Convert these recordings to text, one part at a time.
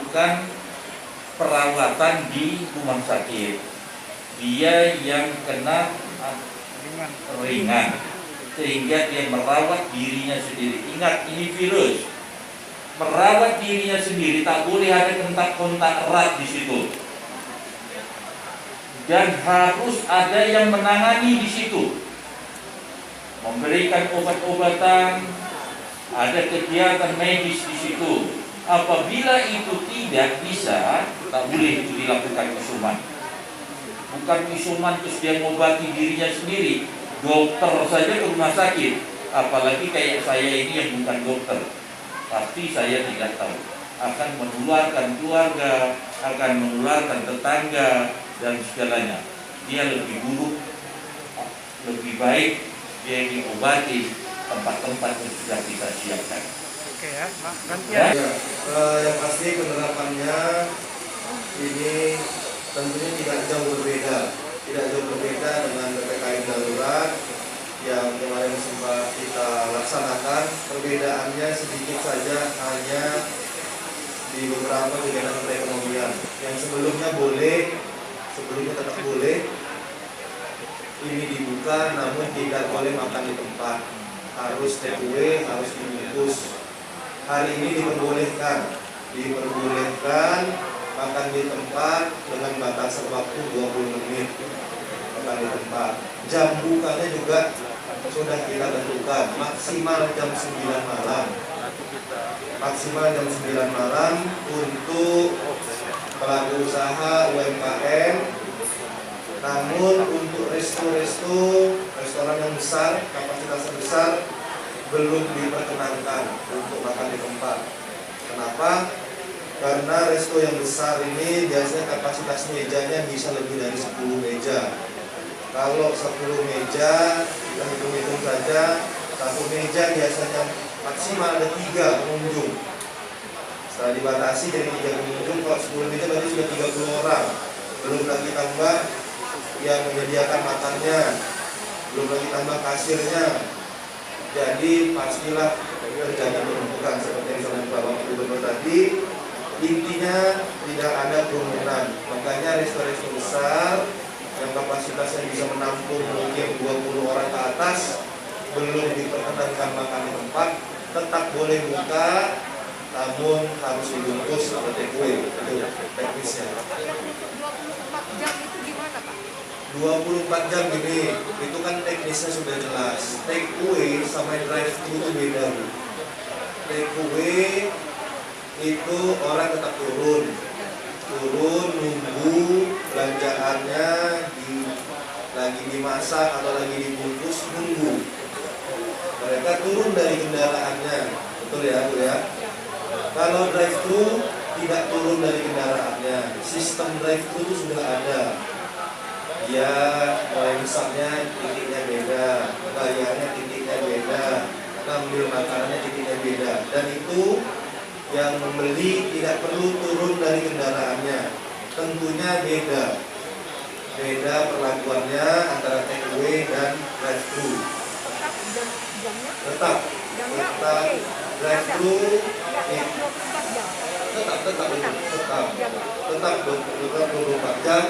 bukan perawatan di rumah sakit. Dia yang kena ringan, sehingga dia merawat dirinya sendiri. Ingat, ini virus. Merawat dirinya sendiri, tak boleh ada kontak erat di situ. Dan harus ada yang menangani di situ, memberikan obat-obatan, ada kegiatan medis di situ. Apabila itu tidak bisa, tak boleh itu dilakukan isoman. Bukan isoman terus dia mengobati dirinya sendiri. Dokter saja ke rumah sakit, apalagi kayak saya ini yang bukan dokter. Pasti saya tidak tahu, akan menularkan keluarga, akan menularkan tetangga dan segalanya. Dia lebih buruk, lebih baik dia diobati tempat-tempat yang sudah kita siapkan. Oke ya, gantian. Ya, yang pasti penerapannya ini tentunya tidak jauh berbeda dengan PPKM darurat yang kemarin sempat kita laksanakan. Perbedaannya sedikit saja, hanya di beberapa kegiatan perekonomian yang sebelumnya tetap boleh ini dibuka, namun tidak boleh makan di tempat, harus take away, harus dibungkus. Hari ini diperbolehkan makan di tempat dengan batasan waktu 20 menit makan di tempat. Jam bukanya juga sudah kita tentukan, maksimal jam 9 malam. Maksimal jam 9 malam untuk pelaku usaha UMKM. Namun untuk restoran yang besar, kapasitas besar, belum diperkenankan untuk makan di tempat. Kenapa? Karena resto yang besar ini biasanya kapasitas mejanya bisa lebih dari 10 meja. Kalau 10 meja, kita hitung-hitung saja, satu meja biasanya maksimal ada 3 pengunjung. Setelah dibatasi jadi 3 pengunjung, kalau 10 meja berarti sudah 30 orang. Belum lagi tambah yang menyediakan makannya, belum lagi tambah kasirnya. Jadi pastilah terjadi penumpukan seperti yang disampaikan Bapak Gubernur tadi. Intinya tidak ada kerumunan. Makanya resto-resto besar yang kapasitasnya bisa menampung mungkin 20 orang ke atas belum diperkenankan makan di tempat, tetap boleh buka, namun harus dibungkus atau take away. Itu teknisnya. 24 jam itu gimana, Pak? 24 jam gini, itu kan teknisnya sudah jelas. Take away sama drive thru itu beda. Take away itu orang tetap turun nunggu belanjaannya lagi dimasak atau lagi dibungkus, nunggu. Mereka turun dari kendaraannya, betul ya Bu ya? Kalau drive thru tidak turun dari kendaraannya, sistem drive thru itu sudah ada. Ya, mulai misalnya titiknya beda, bayarnya titiknya beda, ngambil makanannya titiknya beda, dan itu yang membeli tidak perlu turun dari kendaraannya. Tentunya beda perlakuannya antara take away dan drive thru. Tetap drive thru tetap 24 jam.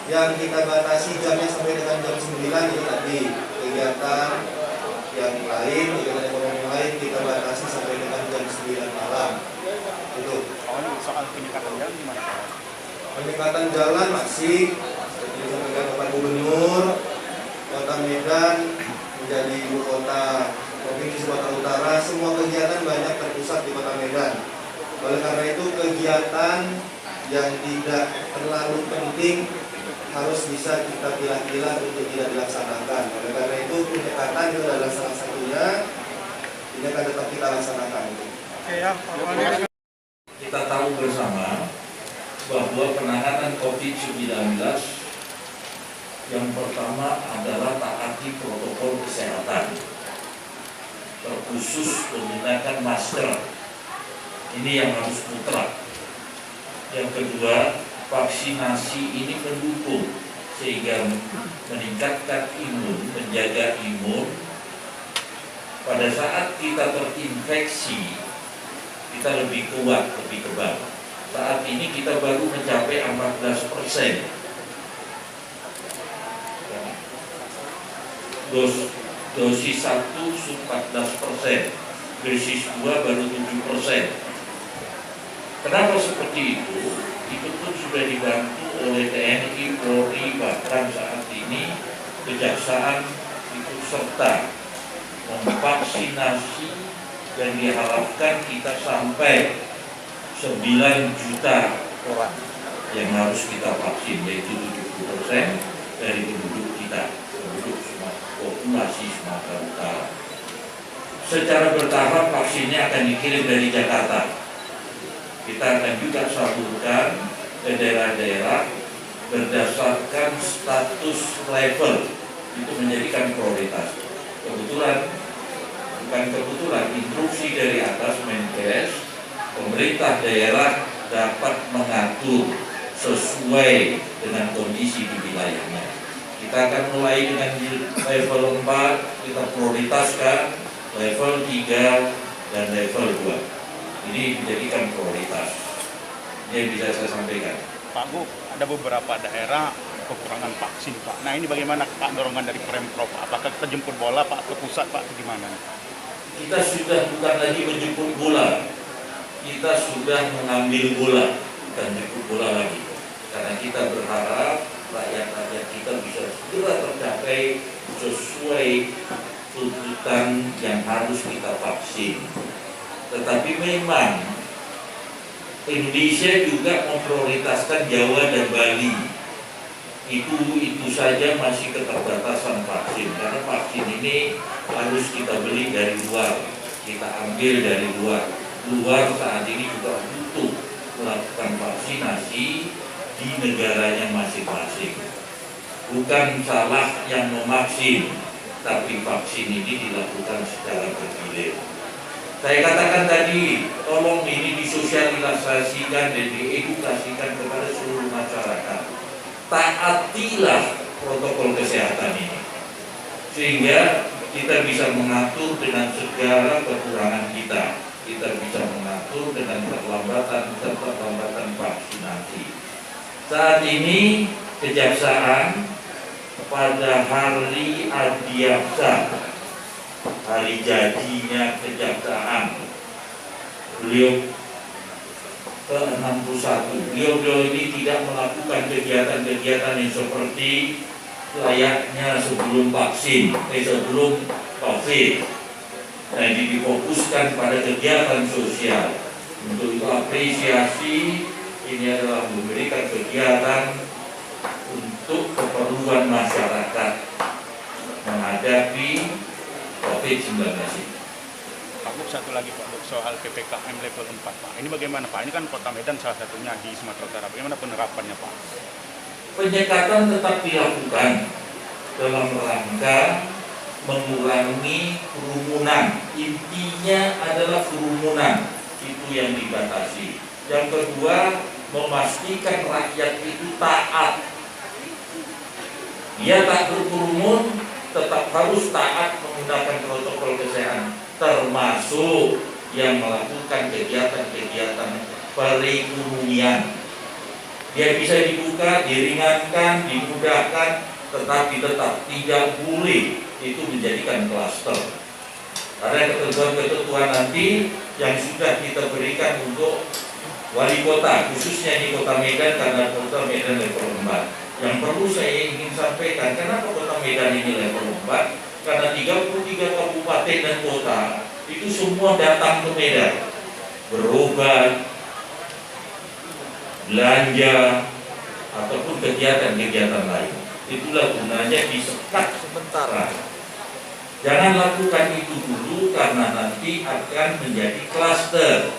Yang kita batasi jamnya sampai dengan jam 9 itu tadi. Kegiatan yang lain, kegiatan ekonomi lain kita batasi sampai dengan jam 9 malam. Itu. Soal penyekatan jalan gimana, Pak? Penyekatan jalan masih disampaikan Bapak Gubernur, Kota Medan menjadi ibu kota Provinsi Sumatera Utara. Semua kegiatan banyak terpusat di Kota Medan. Oleh karena itu kegiatan yang tidak terlalu penting harus bisa kita pilah-pilah untuk tidak dilaksanakan. Oleh karena itu penyekatan itu adalah salah satunya. Ini akan tetap kita laksanakan. Oke ya, Pak. Kita tahu bersama bahwa penanganan COVID-19 yang pertama adalah taati protokol kesehatan, terkhusus menggunakan masker. Ini yang harus mutlak. Yang kedua, vaksinasi ini mendukung sehingga meningkatkan imun, menjaga imun. Pada saat kita terinfeksi, kita lebih kuat, lebih kebal. Saat ini kita baru mencapai 14%. Dosis 1 14%, dosis 2 baru 7%. Kenapa seperti itu? Itu pun sudah dibantu oleh TNI, Polri, bahkan saat ini Kejaksaan ikut serta memvaksinasi dan diharapkan kita sampai 9 juta orang yang harus kita vaksin, yaitu 70% dari penduduk kita, penduduk populasi Sumatera Utara. Secara bertahap vaksinnya akan dikirim dari Jakarta. Kita akan juga salurkan ke daerah-daerah berdasarkan status level, itu menjadikan prioritas. Bukan kebetulan, instruksi dari atas Menkes, pemerintah daerah dapat mengatur sesuai dengan kondisi di wilayahnya. Kita akan mulai dengan level 4, kita prioritaskan level 3 dan level 2. Ini menjadikan prioritas. Ini yang bisa saya sampaikan. Pak Bu, ada beberapa daerah kekurangan vaksin Pak. Nah ini bagaimana Pak dorongan dari Pemprov? Apakah kita jemput bola Pak ke pusat Pak atau gimana? Kita sudah bukan lagi menjemput bola, kita sudah mengambil bola, bukan menjemput bola lagi. Karena kita berharap rakyat-rakyat kita bisa segera tercapai sesuai tuntutan yang harus kita vaksin. Tetapi memang Indonesia juga memprioritaskan Jawa dan Bali. Itu saja masih keterbatasan vaksin, karena vaksin ini harus kita beli dari luar, kita ambil dari luar. Luar saat ini juga butuh melakukan vaksinasi di negaranya masing-masing. Bukan salah yang memaksin, tapi vaksin ini dilakukan secara bergilir. Saya katakan tadi, tolong ini disosialisasikan dan diedukasikan kepada seluruh masyarakat. Taatilah protokol kesehatan ini, sehingga kita bisa mengatur dengan segala kekurangan kita. Kita bisa mengatur dengan keterlambatan vaksinasi. Saat ini Kejaksaan pada hari Adiaksa, hari jadinya Kejaksaan, beliau ke-61. Beliau ini tidak melakukan kegiatan-kegiatan yang seperti layaknya sebelum sebelum COVID. Nah, ini difokuskan pada kegiatan sosial. Untuk itu apresiasi, ini adalah memberikan kegiatan untuk keperluan masyarakat menghadapi COVID-19 ini. Pak Bu, satu lagi Pak Bu, soal PPKM level 4 Pak. Ini bagaimana Pak? Ini kan Kota Medan salah satunya di Sumatera Utara. Bagaimana penerapannya Pak? Penyekatan tetap dilakukan dalam rangka mengurangi kerumunan. Intinya adalah kerumunan, itu yang dibatasi. Yang kedua, memastikan rakyat itu taat. Dia tak berkerumun, tetap harus taat menggunakan protokol kesehatan, termasuk yang melakukan kegiatan-kegiatan perekonomian. Dia bisa dibuka, diringankan, dimudahkan, tetapi tetap tidak boleh itu menjadikan klaster. Ada ketentuan-ketentuan nanti yang sudah kita berikan untuk wali kota, khususnya di Kota Medan, karena Kota Medan level 4. Yang perlu saya ingin sampaikan, kenapa Kota Medan ini level 4? Karena 33 kabupaten dan kota itu semua datang ke Medan, berobat, belanja, ataupun kegiatan-kegiatan lain. Itulah gunanya disekat sementara. Jangan lakukan itu dulu, karena nanti akan menjadi klaster.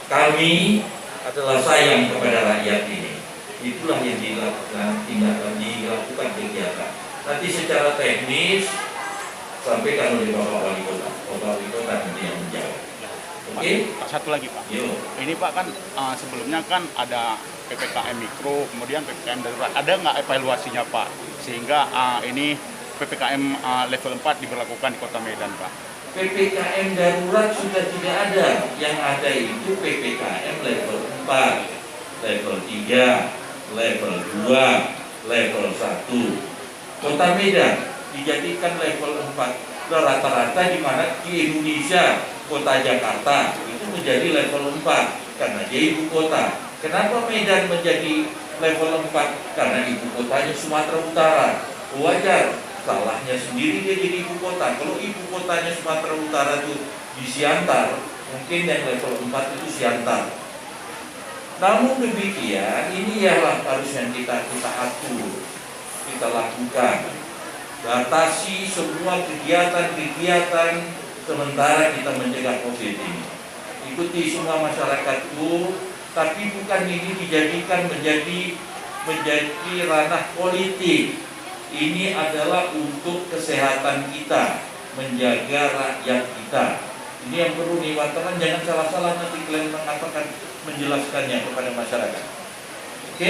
Kami adalah sayang kepada rakyat ini. Itulah yang dilakukan, dilakukan kegiatan. Nanti secara teknis sampaikan oleh Bapak Wali Kota. Bapak Wali Kota nanti yang menjawab. Oke? Pak, satu lagi Pak. Yo. Ini Pak kan sebelumnya kan ada PPKM mikro, kemudian PPKM darurat. Ada nggak evaluasinya Pak? Sehingga ini PPKM level 4 diberlakukan di Kota Medan Pak. PPKM darurat sudah tidak ada. Yang ada itu PPKM level 4. level 3, level 2, level 1. Kota Medan dijadikan level 4. Rata-rata di mana di Indonesia, kota Jakarta itu menjadi level 4 karena dia ibu kota. Kenapa Medan menjadi level 4? Karena ibu kotanya Sumatera Utara. Wajar, salahnya sendiri dia jadi ibu kota. Kalau ibu kotanya Sumatera Utara itu di Siantar, mungkin yang level 4 itu Siantar. Namun demikian, ini ialah harus yang kita atur, kita lakukan. Batasi semua kegiatan-kegiatan sementara kita mencegah COVID ini. Ikuti semua masyarakatku, tapi bukan ini dijadikan menjadi ranah politik. Ini adalah untuk kesehatan kita, menjaga rakyat kita. Ini yang perlu nih wartawan, jangan salah-salah nanti kalian mengatakan menjelaskannya kepada masyarakat. Oke?